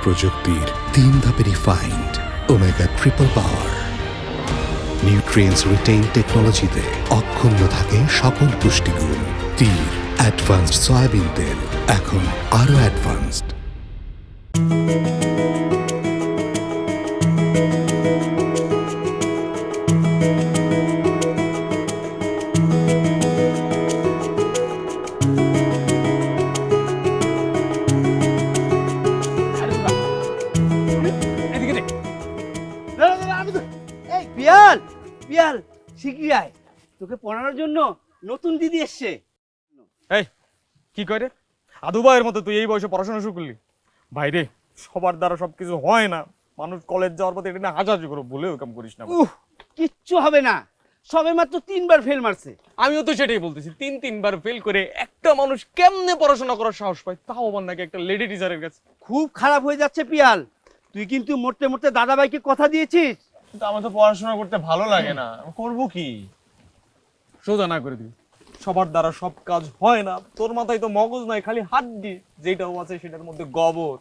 প্রযুক্তির 3 ধাপে refined omega triple পাওয়ার nutrients retain টেকনোলজিতে অক্ষুণ্ণ থাকে সকল পুষ্টিগুণ। তীর অ্যাডভান্সড সয়াবিন তেল এখন আরো অ্যাডভান্সড। পিয়াল পিয়াল শিগগির আয়, তোকে পড়ানোর জন্য নতুন দিদি এসছে। এই কি করে আদু ভাইয়ের মতো তুই এই বয়সে পড়াশোনা শুরু করলি? ভাইরে, সবার দ্বারা সবকিছু হয় না। মানুষ কলেজ যাওয়ার পথে এটা না হাজারি করে বলেও কাম করিস না। কিচ্ছু হবে না, সবে মাত্র 3বার ফেল মারছে। আমিও তো সেটাই বলতেছি, তিনবার ফেল করে একটা মানুষ কেমনে পড়াশোনা করার সাহস পায়, তাও আবার নাকি একটা লেডি টিচারের কাছে। খুব খারাপ হয়ে যাচ্ছে পিয়াল, তুই কিন্তু মরতে মরতে দাদাভাইকে কথা দিয়েছিস। কিন্তু আমার তো পড়াশোনা করতে ভালো লাগে না, করবো কি? সোজা না করে দিবি, সবার দ্বারা সব কাজ হয় না। তোর মাথায় তো মগজ নাই, খালি হাড্ডি, যেটাও আছে সেটার মধ্যে গোবর।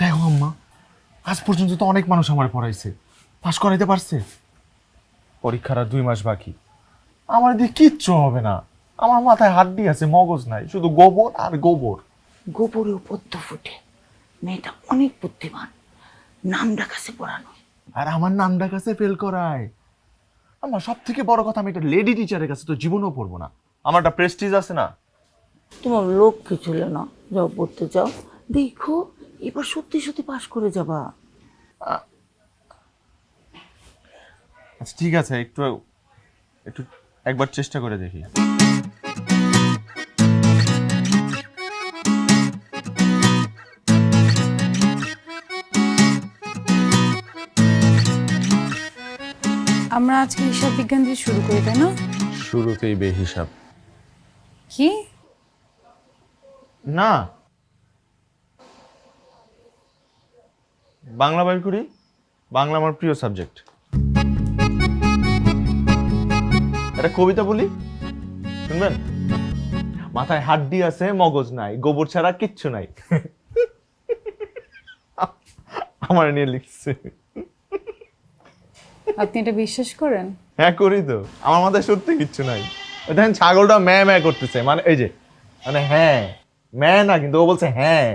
দেখো আম্মা, আজ পর্যন্ত তো অনেক মানুষ আমার পড়াইছে, পাশ করাইতে পারছে। পরীক্ষার আর 2 মাস বাকি, আমার দিয়ে কিচ্ছু হবে না। আমার মাথায় হাড্ডি আছে, মগজ নাই, শুধু গোবর আর গোবর। গোবরেও পদ্ম ফুটে, মেয়েটা অনেক বুদ্ধিমান, নাম ডাকাছে পড়ানো। আর আমার নামটা কাছে ফেল করায়। আমার সব থেকে বড় কথা, আমি একটা লেডি টিচারের কাছে তো জীবনেও পড়বো না। আমার একটা প্রেস্টিজ আছে না? তোমার লক্ষ্য ছিল না, যাও পড়তে যাও, দেখো এবার সত্যি সত্যি পাশ করে যাবা। আচ্ছা ঠিক আছে, একটু একটু একবার চেষ্টা করে দেখি। আমরা আজকে হিসাব বিজ্ঞান দিয়ে শুরু করি, তাই না? শুরুতেই বেহিসাব? কি না, বাংলা বাইর করি। বাংলা আমার প্রিয় সাবজেক্ট। একটা কবিতা বলি, শুনবেন? মাথায় হাড্ডি আছে, মগজ নাই, গোবর ছাড়া কিচ্ছু নাই। আমার নিয়ে লিখছে। আপনি এটা বিশ্বাস করেন? হ্যাঁ করি তো, আমার মাথায় সত্যি কিচ্ছু নাই। দেখেন ছাগলটা ম্যা ম্যা করতেছে, মানে এই যে, মানে হ্যাঁ ম্যা না, কিন্তু ও বলছে হ্যাঁ।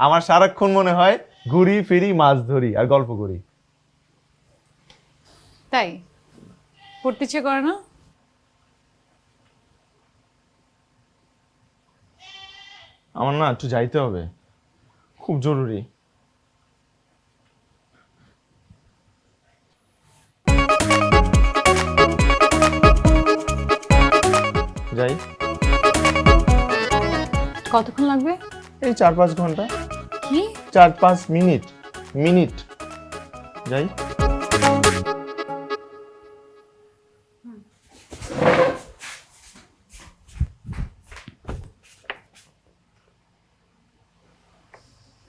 আমার সারাক্ষণ মনে হয় ঘুরি ফিরি, মাছ ধরি আর গল্প করি। তাই পড়তে ইচ্ছে করে না? আমার না একটু যাইতে হবে, খুব জরুরি। যাই। কতক্ষণ লাগবে? এই 4-5 ঘন্টা। কি 4-5 মিনিট। মিনিট যাই।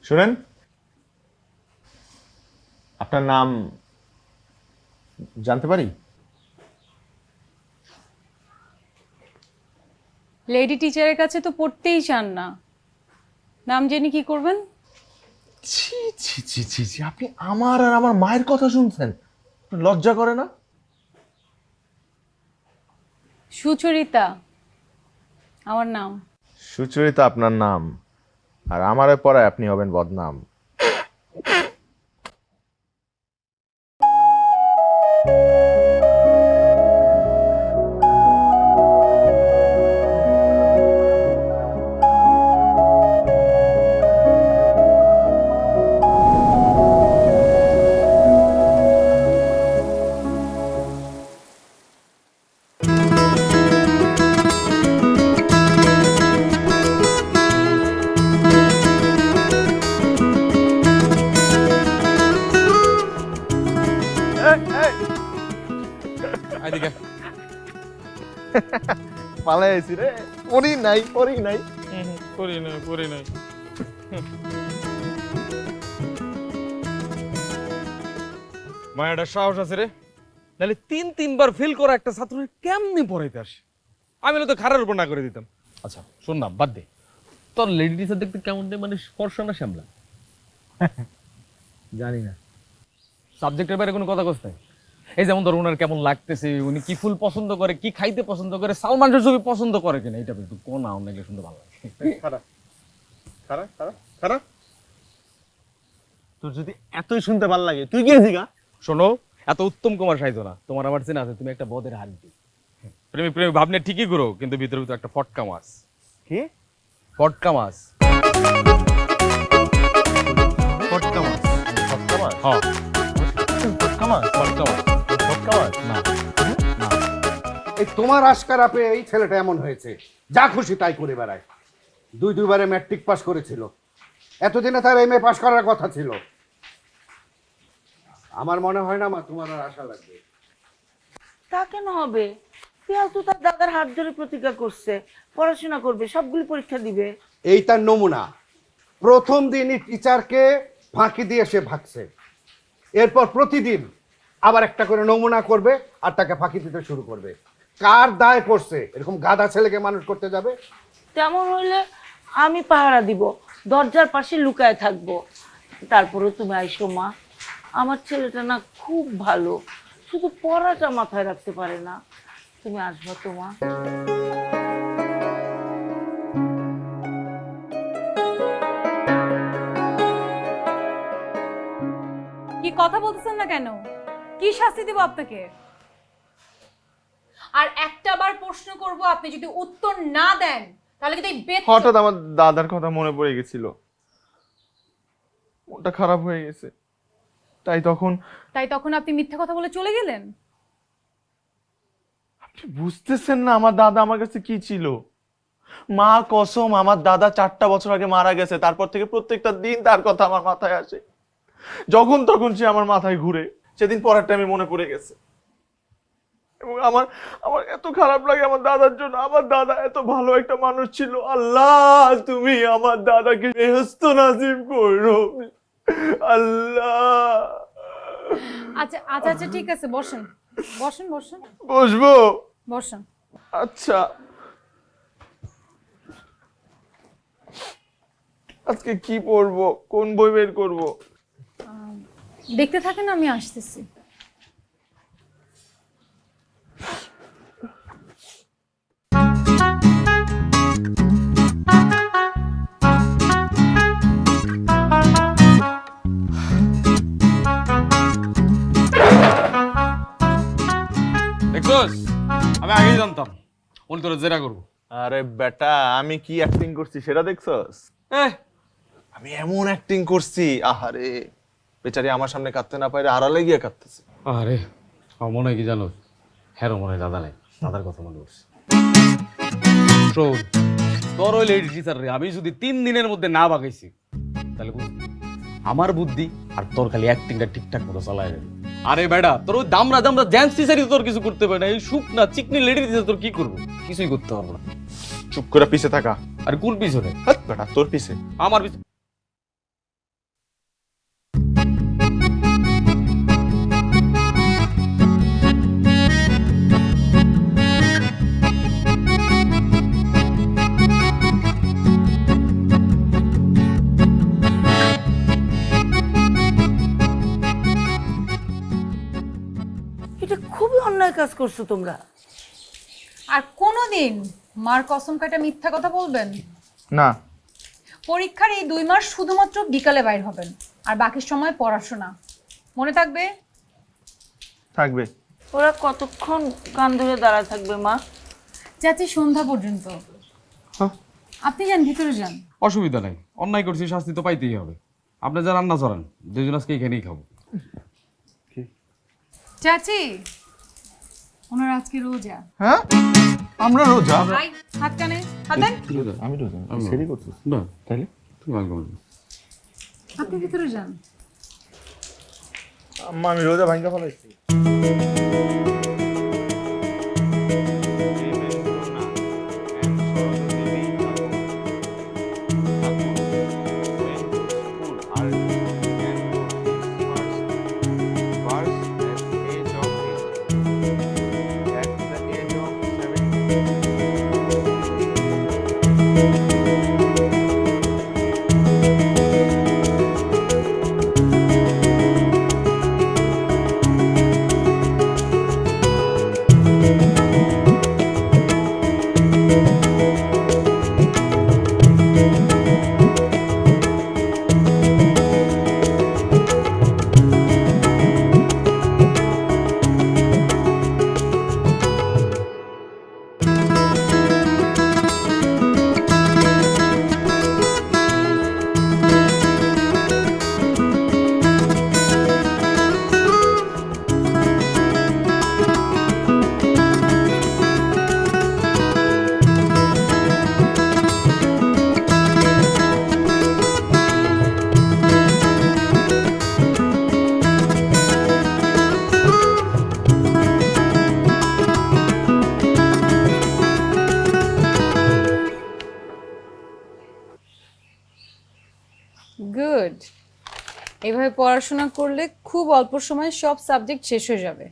শুনেন, আপনার নাম জানতে পারি? লেডি টিচারের কাছে তো পড়তেই চান না, নাম জেনে কি করবেন? ছি ছি ছি ছি ছি, আপনি আমার আর আমার মায়ের কথা শুনছেন, লজ্জা করে না? সুচরিতা আমার নাম। সুচরিতা আপনার নাম, আর আমারে পরে আপনি হবেন বদনাম। এদিকে পালাইছি রে, পড়ি নাই পড়ি নাই। পড়ি নাই মায়ের সাহস আছে রে, নাহলে 3-3বার ফেল করা একটা ছাত্র কেমনি পড়াইতে আসে? আমি তো খারার উপর না করে দিতাম। আচ্ছা শোন না, বাদ দে, তোর লেডি টিচার দেখতে কেমন রে, মানে ফর্সা না শ্যামলা? জানি না। সাবজেক্টের বাইরে কোনো কথা কস নাই? এই যেমন ধর ওনার কেমন লাগতেছে, উনি কি ফুল পছন্দ করে, কি খাইতে পছন্দ করে, সালমান শাহ ছবি পছন্দ করে কিনা, এটা একটু কোনা অনেক শুনতে ভালো লাগে। খারাপ খারাপ খারাপ খারাপ। তোর যদি এতই শুনতে ভালো লাগে তুই কি জিগা? শোনো, এত উত্তম কুমার সাহিত্য না, তোমার আমার চেনা আছে, তুমি একটা বদের হাড্ডি। প্রেমী প্রেমী ভাবনে ঠিকই করো, কিন্তু ভিতরে ভিতরে একটা ফটকা মাছ। কি ফটকা মাছ? ফটকা মাছ? ফটকা মাছ? হ্যাঁ, ফটকা মাছ? ফটকা মাছ। ফটকা মাছ? না, এই তোমার আশকারা পেয়ে এই ছেলেটা এমন হয়েছে, যা খুশি তাই করে বেড়ায়। দুইবারে ম্যাট্রিক পাস করেছিল, এতদিনে তার এমএ পাস করার কথা ছিল। আমার মনে হয় না মা তোমার আর আশা লাগবে। তা কেন হবে? পিয়াল তো তার দাদার হাত ধরে প্রতিজ্ঞা করছে পড়াশোনা করবে, সবগুলি পরীক্ষা দিবে। এই তার নমুনা। প্রথম দিনই টিচারকে ফাঁকি দিয়ে সে ভাগছে, এরপর প্রতিদিন আবার একটা করে নমুনা করবে আর তাকে ফাঁকি দিতে শুরু করবে। কার দায় পড়ছে এরকম গাধা ছেলেকে মানুষ করতে যাবে? তেমন হইলে আমি পাহারা দিব, দরজার পাশে লুকায় থাকবো। তারপরেও তুমি আইসো মা, আমার ছেলেটা না খুব ভালো, শুধু পড়াটা মাথায় রাখতে পারে না। তুমি আসবো তো মা? কি কথা বলতেছেন না কেন? কি শাস্তি দেব আপনাকে? আর একটা বার প্রশ্ন করব, আপনি যদি উত্তর না দেন তাহলে কিন্তু এই হঠাৎ আমার দাদার কথা মনে পড়ে গেছিল, মনটা খারাপ হয়ে গেছে, তাই তখন আপনি মিথ্যা কথা বলে চলে গেলেন। আপনি বুঝতেছেন না আমার দাদা আমার কাছে কি ছিল? মা কসম, আমার দাদা 4টা বছর আগে মারা গেছে, তারপর থেকে প্রত্যেকটা দিন তার কথা আমার মাথায় আসে, যখন তখন সে আমার মাথায় ঘুরে। সেদিন পরের টাইমে মনে পড়ে গেছে, এবং আমার আমার এত খারাপ লাগে আমার দাদার জন্য। আমার দাদা এত ভালো একটা মানুষ ছিল। আল্লাহ, তুমি আমার দাদাকে বেহেশত নসিব করো আল্লাহ। আচ্ছা আচ্ছা আচ্ছা, ঠিক আছে, বসেন বসেন বসেন বসবো? বসেন। আচ্ছা, আজকে কি পড়বো, কোন বই বের করবো? দেখতে থাকেন, আমি আসতেছি। দেখছোস, আমি আগেই জানতাম উনি তোরা জেরা করবো। আরে বেটা, আমি কি অ্যাক্টিং করছি সেটা দেখছস? আমি এমন অ্যাক্টিং করছি, আহারে বেচারি আমার সামনে কাঁদতে না পারে আড়ালে গিয়ে কাঁদতেছে। আরে আমার মনে হয় কি জানো, হ্যাঁ মনে হয় দাদা নাই, দাদার কথা মনে করছে। শোন, তোর ওই লেডি টিচার রে আমি যদি 3 দিনের মধ্যে না বাগাইছি, তাহলে বুঝবি আমার বুদ্ধি আর তোর খালি অ্যাক্টিংটা ঠিকঠাক মতো চালায় যাবে। আরে বেটা, তোর ওই দামরা দামরা জেন্টস টিচারই তোর কিছু করতে পারে না, এই সুপ না চিকনি লেডি টিচার তোর কি করবো? কিছুই করতে পারবো না। চুপ করে পিছে থাকা। আর কোন পিছনে? হাট বেটা, তোর পিছে। আমার পিছনে? এটা খুবই অন্যায় কাজ করছো তোমরা। আর কোনোদিন মার কসম কাটা মিথ্যা কথা বলবেন না। পরীক্ষার এই 2 মাস শুধুমাত্র বিকালে বাইর হবেন, আর বাকি সময় পড়াশোনা। মনে থাকবে? থাকবে। ওরা কতক্ষণ কান ধরে দাঁড়ায় থাকবে মা? চাচি সন্ধ্যা পর্যন্ত। আপনি যান, ভিতরে যান। অসুবিধা নাই, অন্যায় করছি শাস্তি তো পাইতেই হবে। আপনি যা রান্না চড়ান, দুজন আজকে এখানেই খাবো। চাচি, ওনার আজকে রোজা। হ্যাঁ, আমরা রোজা। ভাই, হাত কানে হাত দেন। আমি রোজা সেরি করছিস না তাইলে? তুমি আগে বলো। আপনি ভিতরে যান। আম্মা আমি রোজা ভাঙ্গা ফেলাইছি। গুড। এভাবে পড়াশোনা করলে খুব অল্প সময়ে সব সাবজেক্ট শেষ হয়ে যাবে।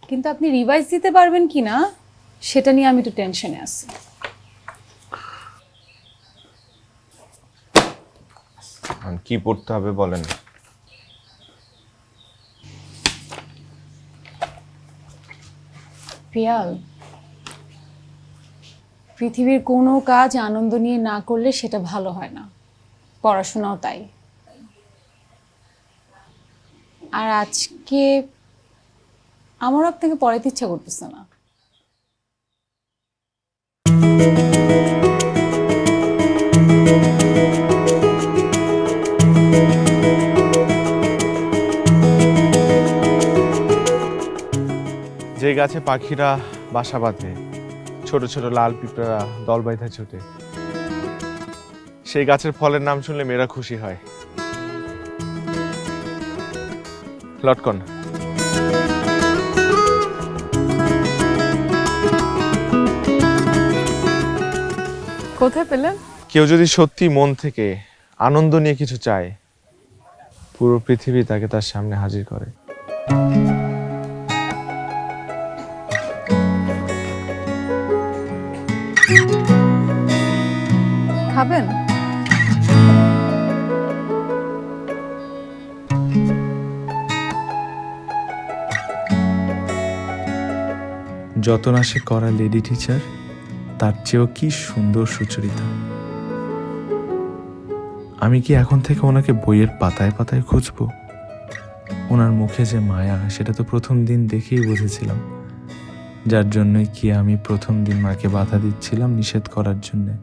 কিন্তু আপনি রিভাইজ দিতে পারবেন কি না সেটা নিয়ে আমি একটু টেনশনে আছি। কি পড়তে হবে বলেন? পিয়াল, পৃথিবীর কোনো কাজ আনন্দ নিয়ে না করলে সেটা ভালো হয় না, পড়াশোনাও তাই। আর আজকে আমার আপনাকে পড়াইতে ইচ্ছা করতেছে না। যে গাছে পাখিরা বাসা বাঁধে, ছোট ছোট লাল পিঁপড়া দল বাইধা ছোটে, সেই গাছের ফলের নাম শুনলে মেয়েরা খুশি হয়। লটকন। কোথায় পেলেন? কেউ যদি সত্যি মন থেকে আনন্দ নিয়ে কিছু চায়, পুরো পৃথিবী তাকে তার সামনে হাজির করে। খাবেন? যত না সে করা লেডি টিচার, তার চেয়েও কি সুন্দর সুচরিতা। আমি কি এখন থেকে ওনাকে বইয়ের পাতায় পাতায় খুঁজবো? ওনার মুখে যে মায়া, সেটা তো প্রথম দিন দেখেই বুঝেছিলাম। যার জন্যই কি আমি প্রথম দিন মাকে বাধা দিচ্ছিলাম নিষেধ করার জন্যে।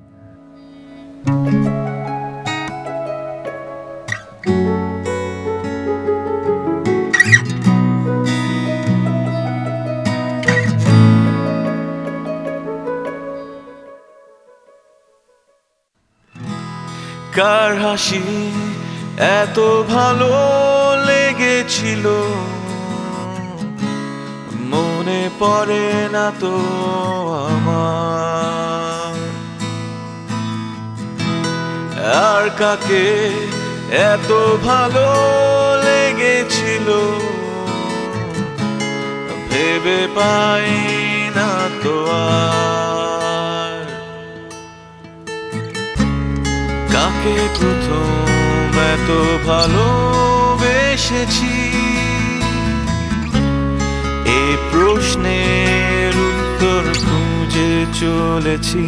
কার হাসি এত ভালো লেগেছিল, মনে পড়ে না তো আমার। আর কাকে এত ভালো লেগেছিল, ভেবে পাই না তো আর। কাকে প্রথম এত ভালোবেসেছি, প্রশ্নের উত্তর খুঁজে চলেছি।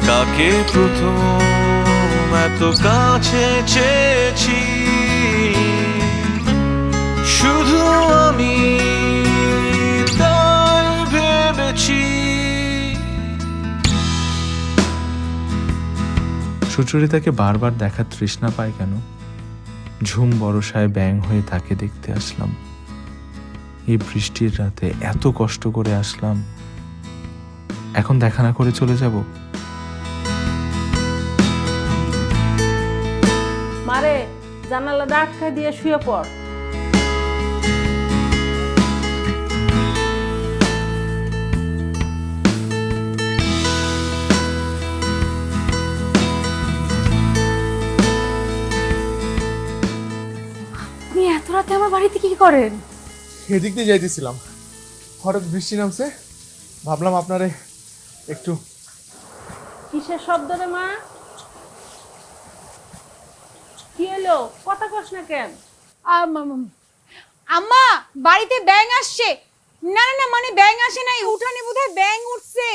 কাকে প্রথম এত কাছে চেয়েছি, শুধু আমি তাই ভেবেছি। সুচরিতাকে বারবার দেখার তৃষ্ণা পায় কেন? ঝুম বরসায় ব্যাং হয়ে তাকে দেখতে আসলাম। এই বৃষ্টির রাতে এত কষ্ট করে আসলাম, এখন দেখা না করে চলে যাব? মারে জানালাটা আটকায় দিয়ে শুয়ে পড়। আপনি এত রাতে আমার বাড়িতে কি করেন? এদিক দিয়ে যাইতেছিলাম, হঠাৎ বৃষ্টি নামছে, ভাবলাম আপনারে একটু। কিসের শব্দ রে মা? কি এলো? কথা কস না কেন? আম্মা বাড়িতে ব্যাং আসছে। না না না, মানে ব্যাং আসে নাই, উঠানে বোধহয় ব্যাং উঠছে,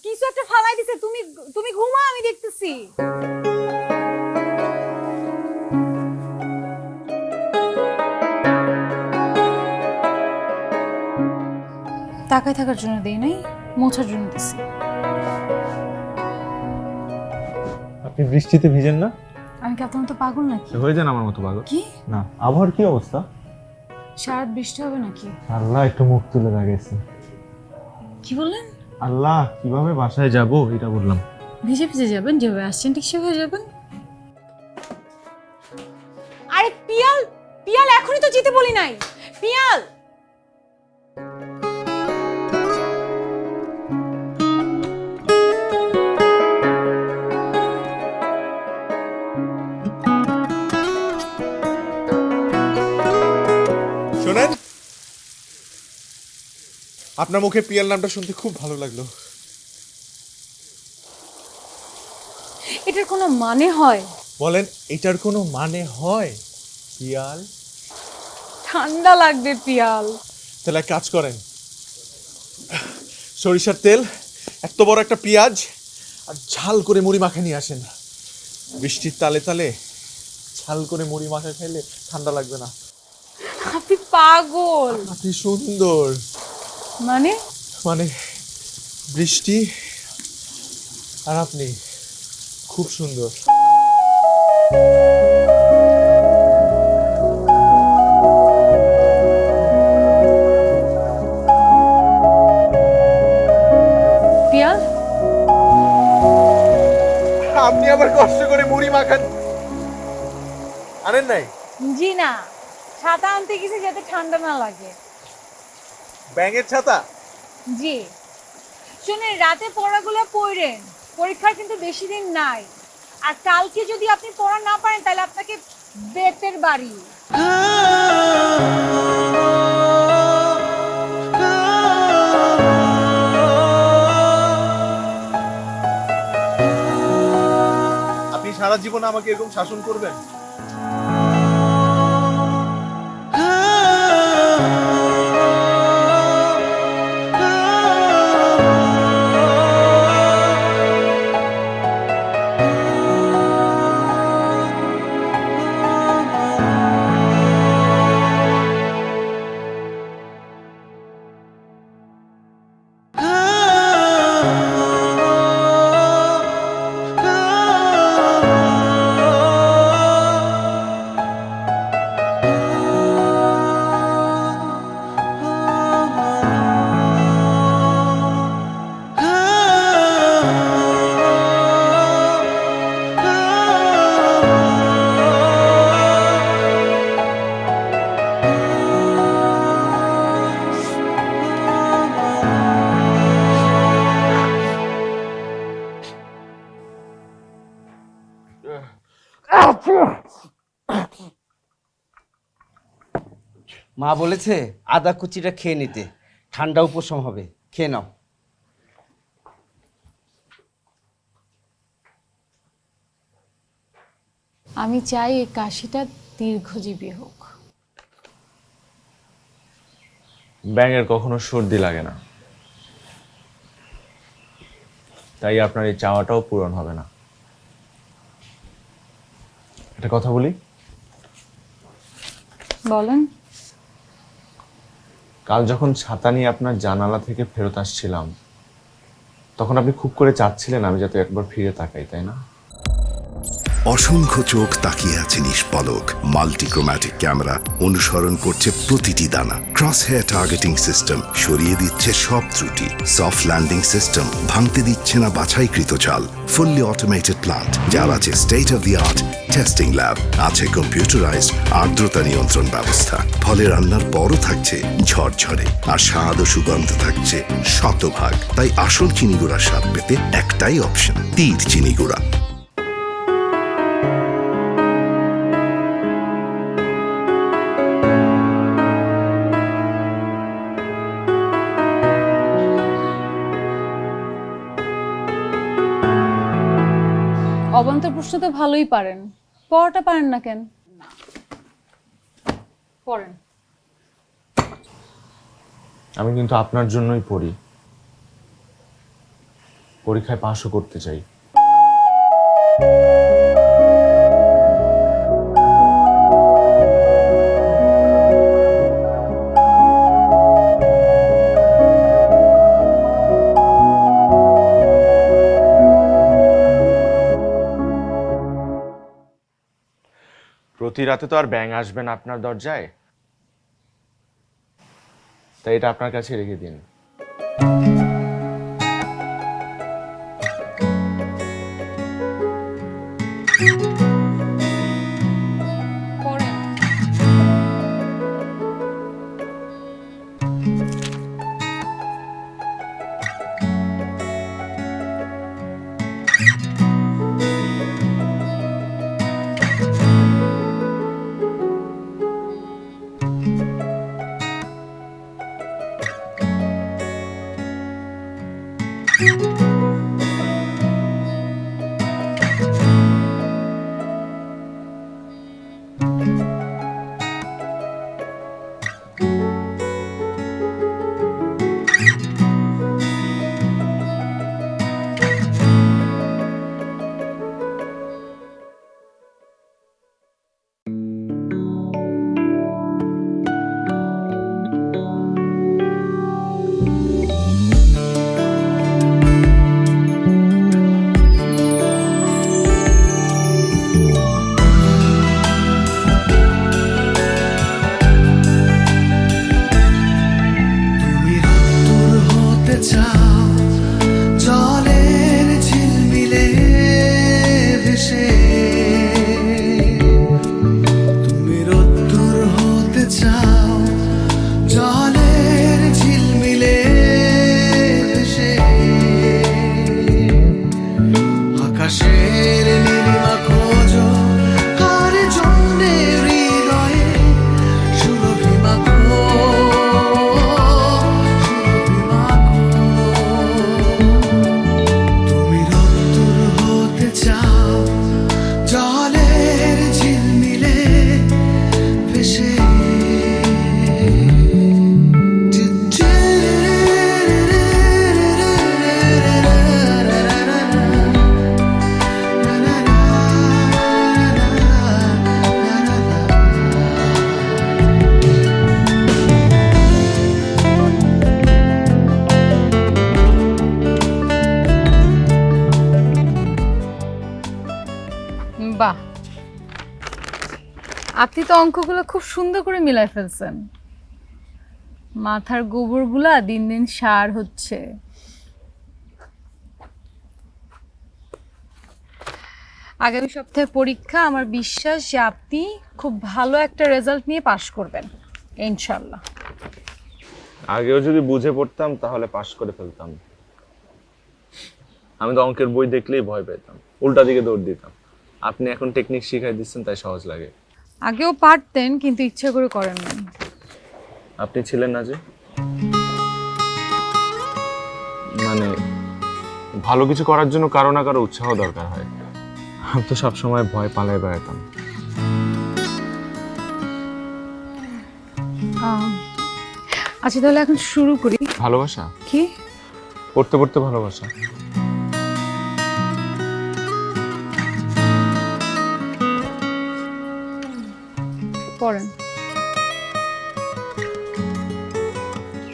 কিছু একটা ফালাই দিছে। তুমি তুমি ঘুমা, আমি দেখতেছি। তাকায় থাকার জন্য দেই নাই, মোছার জন্য দিছি। আপনি বৃষ্টিতে ভিজেন না? আমি কি আপনার মতো পাগল নাকি? হয়ে যান আমার মতো পাগল। কি না, আবহাওয়ার কি অবস্থা? সারাত বৃষ্টি হবে নাকি? আল্লাহ একটু মুখ তুলে দাঁড়িয়েছে। কি বললেন? আল্লাহ, কিভাবে বাসায় যাব এটা বললাম। ভিজে ভিজে যাবেন, যেভাবে আসছেন ঠিক সেভাবে যাবেন। আরে পিয়াল, পিয়াল এখনই তো যেতে বলি নাই। পিয়াল, শোনেন, আপনার মুখে পিয়াল নামটা শুনতে খুব ভালো লাগলো। এটার কোনো মানে হয়? বলেন, এটার কোনো মানে হয়? পিয়াল? ঠান্ডা লাগবে পিয়াল। তাহলে এক কাজ করেন, সরিষার তেল, এত বড় একটা পেঁয়াজ আর ঝাল করে মুড়ি মাখা নিয়ে আসেন। বৃষ্টির তালে তালে ঝাল করে মুড়ি মাখা খেলে ঠান্ডা লাগবে না। আপনি পাগল। আপনি সুন্দর। মানে? মানে বৃষ্টি আর আপনি খুব সুন্দর। পিয়াল, আপনি আবার কষ্ট করে মুড়ি মাখান আনেন নাই? জি না, ছাতা আনতে গেছি যাতে ঠান্ডা না লাগে। ব্যাঙের ছাতা? জি। শুনেন, রাতে পড়াগুলো পড়েন, পরীক্ষার কিন্তু বেশি দিন নাই। আর কালকে যদি আপনি পড়া না পারেন তাহলে আপনাকে বেতের বাড়ি। আপনি সারা জীবন আমাকে এরকম শাসন করবেন? মা বলেছে আদা কুচিটা খেয়ে নিতে, ঠান্ডা উপশম হবে, খেয়ে নাও। আমি চাই এই কাশিটা দীর্ঘজীবী হোক। ব্যাঙের কখনো সর্দি লাগে না, তাই আপনার এই চাওয়াটাও পূরণ হবে না। একটা কথা বলি, বলেন। কাল যখন ছাতা নিয়ে আপনার জানালা থেকে ফেরত আসছিলাম, তখন আপনি খুব করে চাচ্ছিলেন আমি যাতে একবার ফিরে তাকাই, তাই না? অসংখ্য চোখ তাকিয়ে আছে নিষ্পলক। মাল্টিক্রোম্যাটিক ক্যামেরা অনুসরণ করছে প্রতিটি দানা। ক্রস হেয়ার টার্গেটিং সিস্টেম সরিয়ে দিচ্ছে সব ত্রুটি। সফট ল্যান্ডিং সিস্টেম ভাঙতে দিচ্ছে না বাছাইকৃত চাল। ফুললি অটোমেটেড প্লান্ট, যার আছে state of the art testing lab, আছে কম্পিউটারাইজড আর্দ্রতা নিয়ন্ত্রণ ব্যবস্থা। ফলে রান্নার পরও থাকছে ঝরঝরে, আর স্বাদ ও সুগন্ধ থাকছে শতভাগ। তাই আসল চিনি গুঁড়ার স্বাদ পেতে একটাই অপশন, তীর চিনি গুঁড়া। অবান্তর প্রশ্ন তো ভালোই পারেন, পড়াটা পারেন না কেন? পড়েন। আমি কিন্তু আপনার জন্যই পড়ি, পরীক্ষায় পাশও করতে চাই। প্রতি রাতে তো আর ব্যাঙ আসবে না আপনার দরজায়, তাই এটা আপনার কাছে রেখে দিন। পড়েন। বাহ, আপনি তো অঙ্কগুলো খুব সুন্দর করে মিলাই ফেলছেন। মাথার গোবরগুলা দিন দিন সার হচ্ছে। আগামী সপ্তাহে পরীক্ষা, আমার বিশ্বাস যে আপনি খুব ভালো একটা রেজাল্ট নিয়ে পাশ করবেন ইনশাল্লাহ। আগেও যদি বুঝে পড়তাম তাহলে পাশ করে ফেলতাম। আমি তো অঙ্কের বই দেখলেই ভয় পেতাম, উল্টা দিকে দৌড় দিতাম। আপনি এখন টেকনিক শিখাই দিচ্ছেন, তাই সহজ লাগে। আগেও পারতেন কিন্তু ইচ্ছা করে করেন না। আপনি ছিলেন না যে, মানে ভালো কিছু করার জন্য কারো না কারো উৎসাহ দরকার হয়। আমি তো সবসময় ভয় পালায় বেড়াতাম। আচ্ছা তাহলে এখন শুরু করি। ভালোবাসা? কি? পড়তে পড়তে ভালোবাসা। পড়েন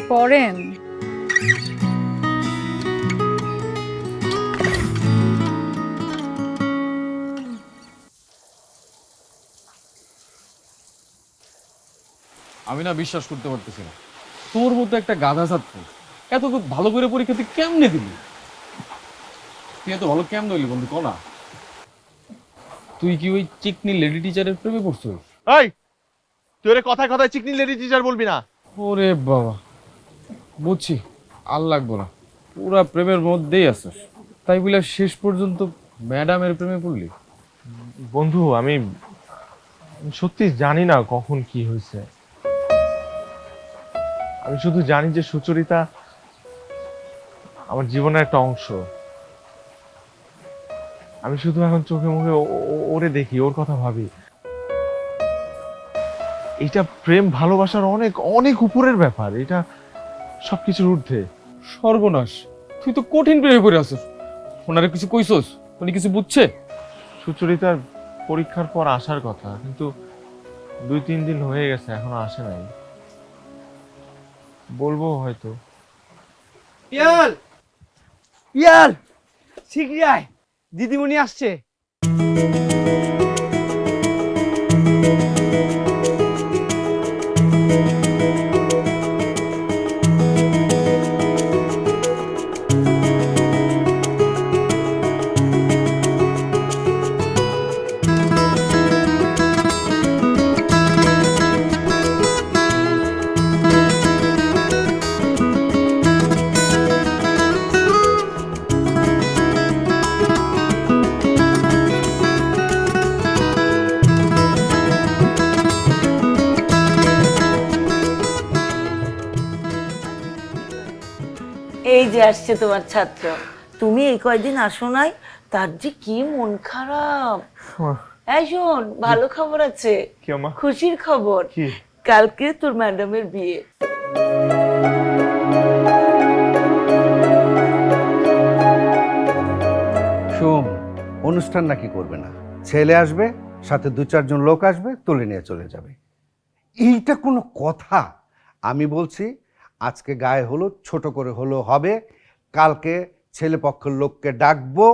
পড়েন। আমি না বিশ্বাস করতে পারতেছি না, তোর মতো একটা গাধা ছাত্র এত ভালো করে পরীক্ষা তুই কেমনে দিলি? তুই এত ভালো কেমন হইলি বন্ধু কনা? তুই কি ওই চিকনি লেডি টিচারের প্রেমে পড়ছিস? এই তুই ওরে কথায় কথায় চিকনি লেডি টিচার বলবি না। ওরে বাবা, বুঝছি আর লাগবো না, পুরা প্রেমের মধ্যেই আছিস। তাই বলে শেষ পর্যন্ত ম্যাডামের প্রেমে পড়লি? বন্ধু আমি সত্যি জানি না কখন কি হয়েছে। আমি শুধু জানি যে সুচরিতা আমার জীবনের একটা অংশ। আমি শুধু এখন চোখে মুখে ওরে দেখি, ওর কথা ভাবি। এটা প্রেম ভালোবাসার অনেক অনেক উপরের ব্যাপার, এটা সবকিছুর ঊর্ধ্বে। সর্বনাশ, তুই তো কঠিন প্রেমে পড়ে আছিস। ওনারে কিছু কইছস? উনি কিছু বুঝছে? সুচরিতার পরীক্ষার পর আসার কথা, কিন্তু 2-3 দিন হয়ে গেছে এখনো আসে নাই। বলবো হয়তো। পিয়াল পিয়াল, শিগগিরই আয়, দিদিমণি আসছে। এই যে আসছে তোমার ছাত্র। তুমি এই কয়দিন আসো নাই, তার যে কি মন খারাপ। এই শোন, ভালো খবর আছে, কি আমা? খুশির খবর। কি? কালকে তোর ম্যাডামের বিয়ে। সোম, অনুষ্ঠান নাকি করবে না, ছেলে আসবে, সাথে 2-4 জন লোক আসবে, তুলে নিয়ে চলে যাবে। এইটা কোনো কথা? আমি বলছি আজকে গায়ে হলুদ ছোট করে হলেও হবে, কালকে ছেলে পক্ষের লোককে ডাকবো,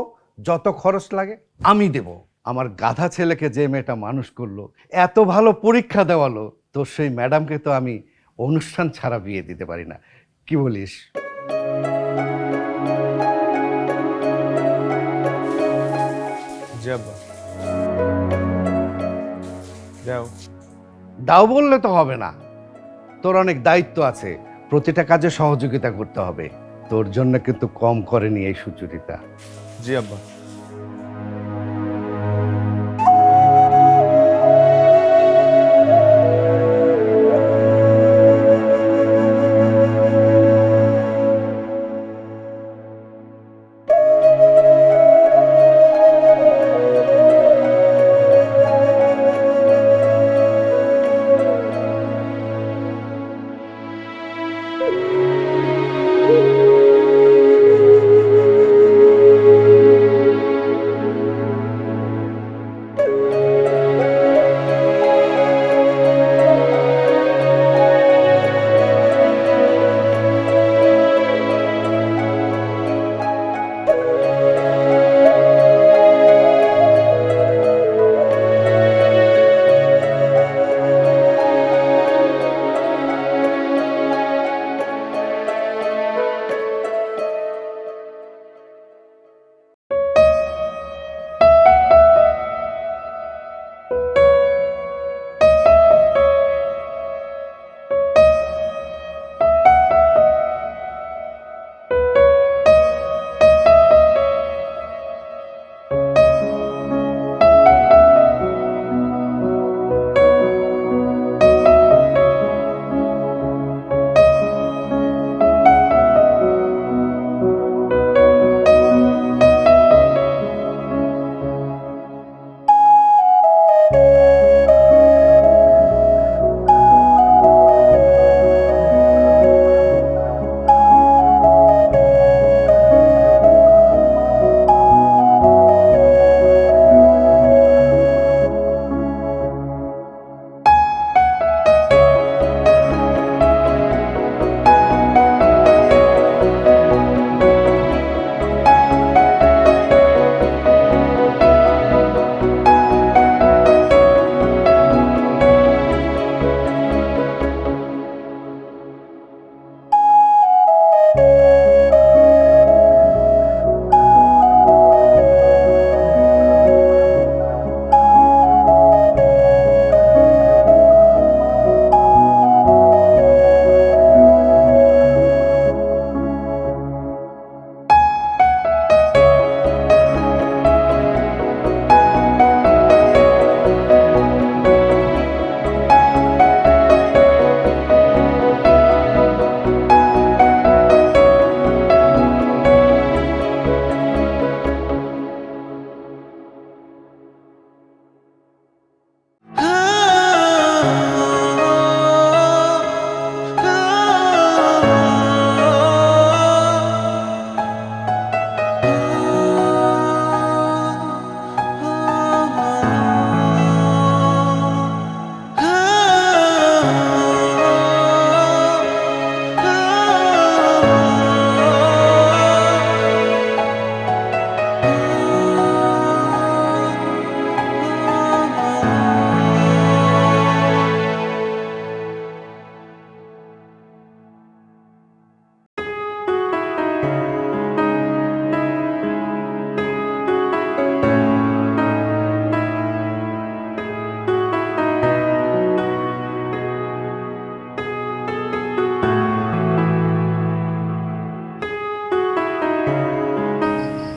যত খরচ লাগে আমি দেব। আমার গাধা ছেলেকে যে মেয়েটা মানুষ করলো, এত ভালো পরীক্ষা দেওয়ালো, তো সেই ম্যাডামকে তো আমি অনুষ্ঠান ছাড়া বিয়ে দিতে পারি না। কি বলিস? যাও। দাও বললে তো হবে না, তোর অনেক দায়িত্ব আছে, প্রতিটা কাজে সহযোগিতা করতে হবে। তোর জন্য কিন্তু কম করেনি এই সুচরিতা। জি আব্বা।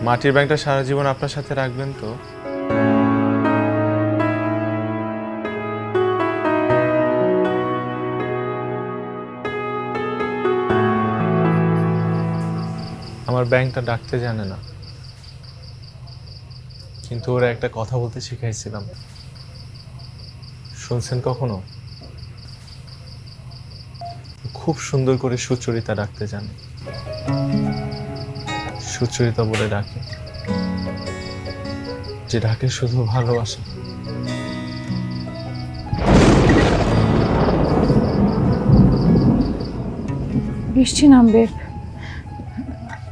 মাটির ব্যাংকটা সারা জীবন আপনার সাথে রাখবেন তো? আমার ব্যাংকটা ডাকতে জানে না, কিন্তু ওরা একটা কথা বলতে শিখাইছিলাম, শুনছেন কখনো? খুব সুন্দর করে সুচরিতা ডাকতে জানে, সুচরিতা বলে ডাকে, যে ডাকে শুধু ভালোবাসা। বৃষ্টি নামবে,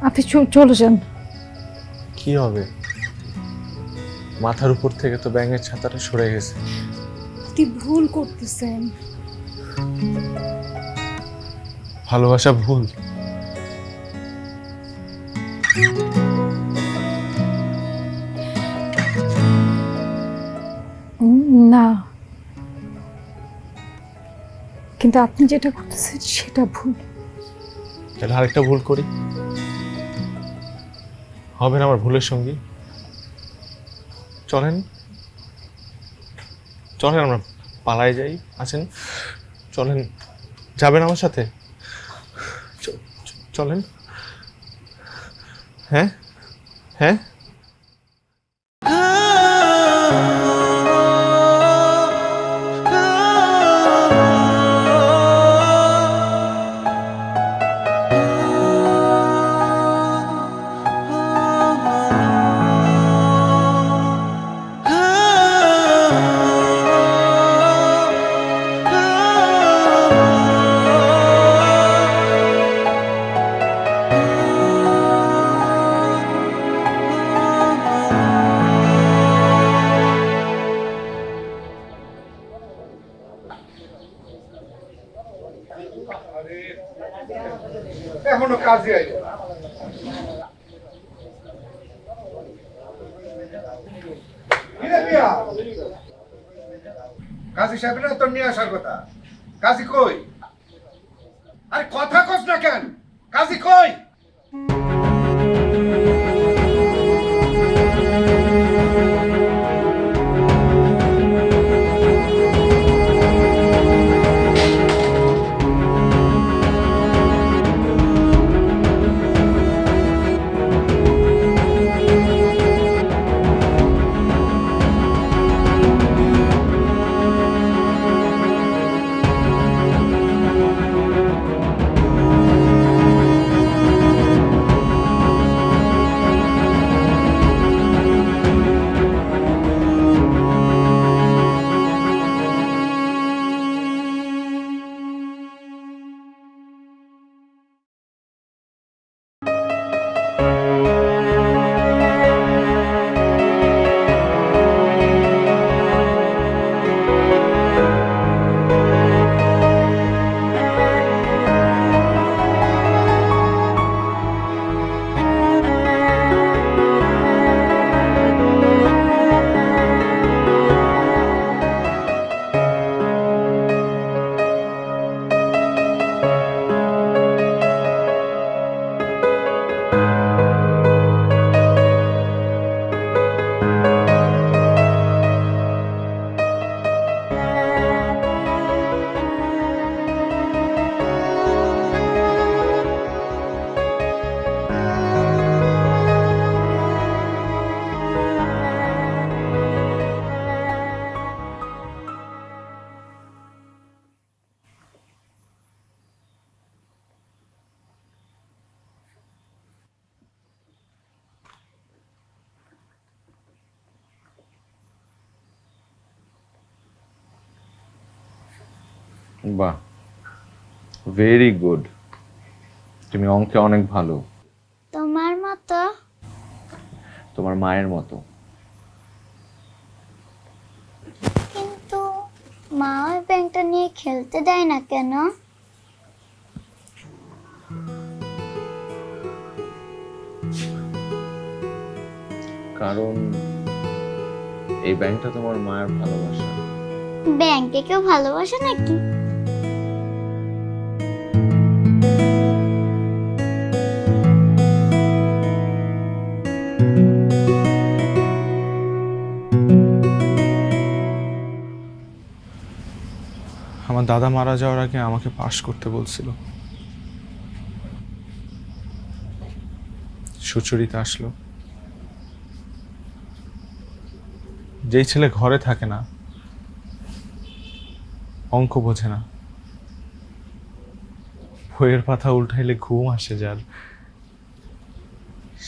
আপনি চলে যান। কি হবে? মাথার উপর থেকে তো ব্যাঙের ছাতাটা সরে গেছে। আপনি ভুল করতেছেন। ভালোবাসা ভুল? না, কিন্তু আপনি যেটা করতেছেন সেটা ভুল। তাহলে আরেকটা ভুল করি, হবে না আমার ভুলের সঙ্গী? চলেন চলেন আমরা পালায় যাই, আছেন? চলেন, যাবেন আমার সাথে? চলেন। হ্যাঁ হ্যাঁ। এখনো কাজে আইলো না। কিরে মিয়া, কাজী সাহেব না তোর নিয়ে আসার কথা? কাজী কই? আরে কথা কস না কেন? কাজী কই? বাহ, ভেরি গুড। তুমি অঙ্কে অনেক ভালো, তোমার মতো। তোমার মায়ের মতো। কিন্তু মা ওই ব্যাংকটা নিয়ে খেলতে দেয় না কেন? কারণ এই ব্যাংকটা তোমার মায়ের ভালোবাসা। ব্যাংকে কেউ ভালোবাসে নাকি? আমার দাদা মারা যাওয়ার আগে আমাকে পাশ করতে বলছিল। সুচরিতা আসলো। যেই ছেলে ঘরে থাকে না, অঙ্ক বোঝে না, বইয়ের পাতা উল্টাইলে ঘুম আসে যার,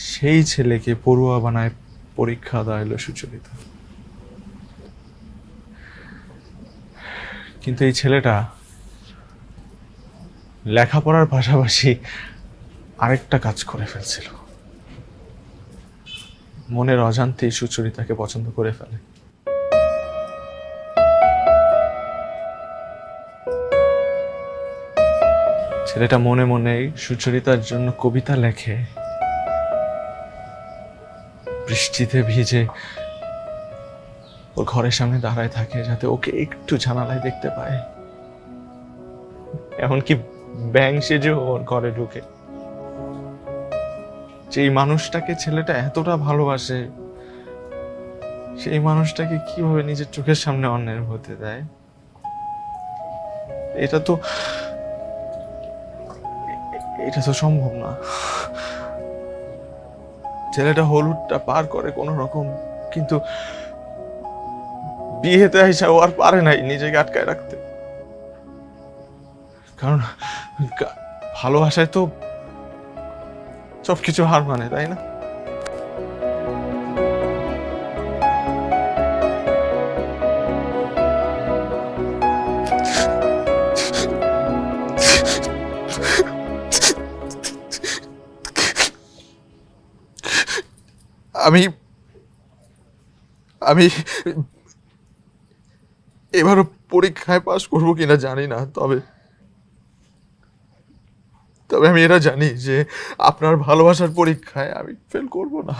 সেই ছেলেকে পড়ুয়া বানায় পরীক্ষা দেওয়া এলো সুচরিতা। কিন্তু এই ছেলেটা লেখাপড়ার পাশাপাশি আরেকটা কাজ করে ফেলছিল। মনের অজান্তেই সুচরিতাকে পছন্দ করে ফেলে। ছেলেটা মনে মনে সুচরিতার জন্য কবিতা লেখে, বৃষ্টিতে ভিজে ওর ঘরের সামনে দাঁড়ায় থাকে যাতে ওকে একটু জানালায় দেখতে পায়। এমনকি ব্যাং সেজে ওর ঘরে ঢুকে। যেই মানুষটাকে ছেলেটা এতটা ভালোবাসে, সেই মানুষটাকে কিভাবে নিজের চোখের সামনে অন্যের হতে দেয়? এটা তো সম্ভব না। ছেলেটা হলুদটা পার করে কোন রকম, কিন্তু বিয়েতে আইসা ও আর পারে নাই নিজেকে আটকায় রাখতে। কারণ ভালোবাসায় তো সবকিছু হার মানে, তাই না? আমি আমি এবারও পরীক্ষায় পাশ করবো কিনা জানি না, তবে আমি এটা জানি যে আপনার ভালোবাসার পরীক্ষায় আমি ফেল করব না।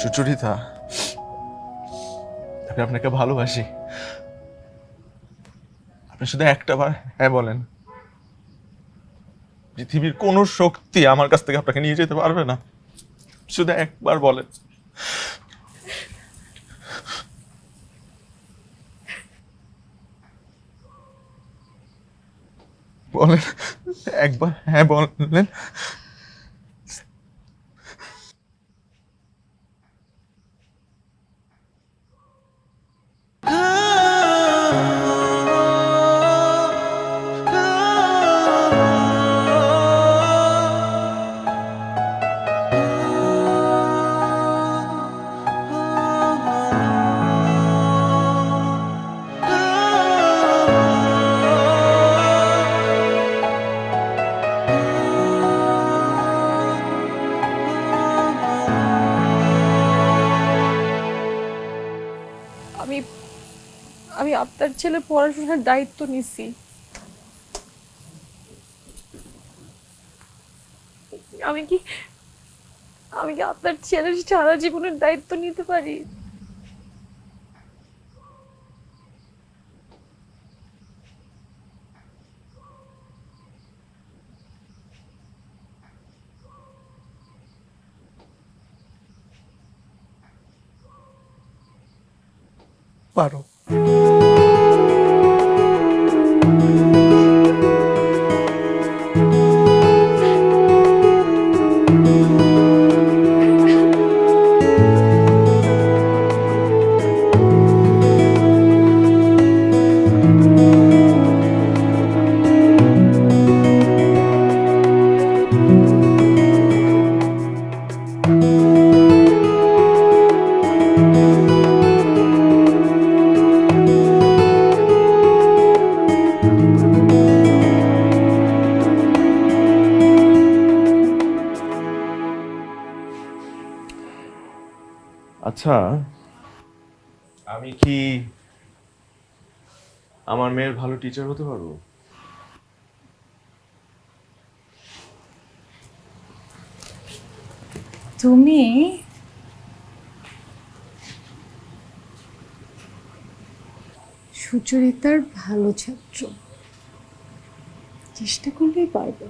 সুচরিতা, আমি আপনাকে ভালোবাসি। আপনি শুধু একটা বার হ্যাঁ বলেন, পৃথিবীর কোন শক্তি আমার কাছ থেকে আপনাকে নিয়ে যেতে পারবে না। শুধু একবার বলেন। বলেন, একবার হ্যাঁ বলেন। আমি আপনার ছেলে পড়াশোনার দায়িত্ব নিছি। আমি কি আপনার ছেলের সারা জীবনের দায়িত্ব নিতে পারি? পারো। আচ্ছা, আমি কি আমার মেয়ের ভালো টিচার হতে পারবো? তুমি সুচরিতার ভালো ছাত্র, চেষ্টা করলেই পারবে।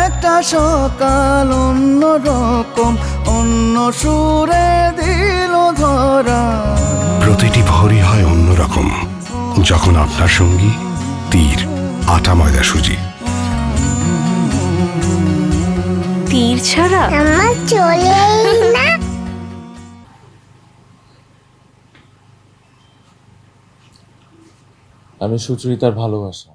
এক একটা সকাল অন্য রকম অন্য সুরে দিল ধরা। প্রতিটি ভোরই হয় অন্যরকম যখন আপনার সঙ্গী তীর আটা ময়দা সুজি। তীর ছাড়া আমার চলে না। আমি সুচরিতার ভালোবাসা